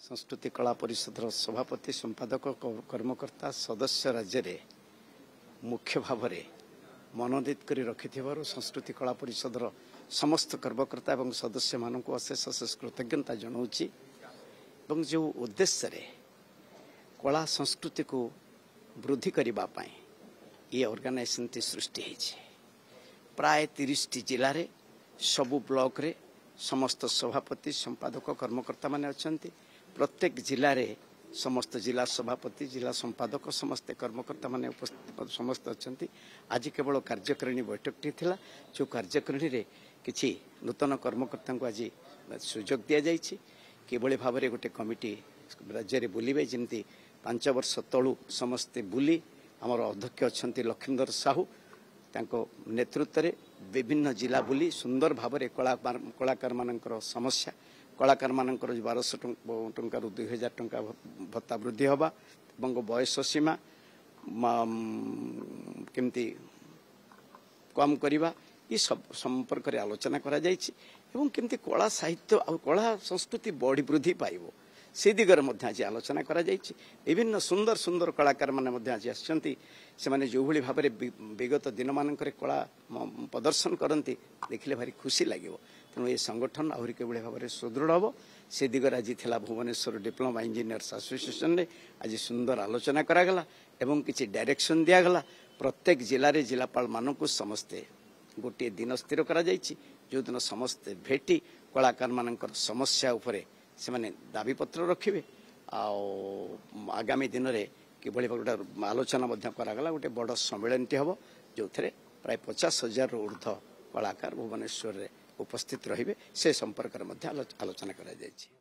संस्कृति कला परिषद सभापति संपादक कर्मकर्ता सदस्य राज्य रे मुख्य भाव में मनोनीत कर रखि संस्कृति कला परिषद समस्त कर्मकर्ता एवं सदस्य मानक अशेष अशेष कृतज्ञता जनाऊँगी जो उद्देश्य रे कला संस्कृति को वृद्धि करने ये ऑर्गेनाइजेशन सृष्टि होती प्राय 30 जिले में सबु ब्लॉक रे समस्त सभापति संपादक कर्मकर्ता माने अछंती प्रत्येक जिले में समस्त जिला सभापति जिला संपादक समस्त कर्मकर्ता माने समस्त अछंती आज केवल कार्यकारिणी बैठकटी थिला जो कार्यकारिणी रे किछि नूतन कर्मकर्ता को आज सुजोग दिया जाइछि किभଳି भाबरे गोटे कमिटी राज्य रे बुलिबे जेमती 5 वर्ष तळु समस्त बुली हमर अध्यक्ष अछंती लखींदर साहू तांको नेतृत्व रे विभिन्न जिला बुली सुंदर भाव में कलाकार मानकर समस्या कलाकार मानकर 1200 टंका 2000 टंका भत्ता वृद्धि हवा बयस सीमा केमती कम करवा ये सब संपर्क में आलोचना करा जायछि एवं केमती कला साहित्य और कला संस्कृति बढ़ी वृद्धि पाइबो से दिगरे मध्य आज आलोचना करा जायछि विभिन्न सुंदर सुंदर कलाकार माने मध्य आज आछंती से माने जो भली भाबरे विगत दिन मानकर कला प्रदर्शन करती देखिले भारी खुशी लागिवो तेणु ये संगठन आहुरी केभଳି भाबरे सुदृढ़ हबो से दिगरे आज थिला भुवनेश्वर डिप्लोमा इंजीनियर्स एसोसिएशन रे आज सुंदर आलोचना करा गला एवं किछि डायरेक्शन दिया गला प्रत्येक जिले रे जिलापाल मानकु समस्ते गोटे दिन स्थिर करा जायछि जो दिन समस्ते भेटी कलाकार मानकर समस्या उपरे से माने दाबी पत्र रखिबे आगामी दिन में किभଳି गोटे आलोचना करागला गोटे बड़ सम्मेलन हम जो प्राय 50,000 ऊर्ध्व कलाकार भुवनेश्वर उपस्थित रहिबे से संपर्क में आलोचना करा जायछि।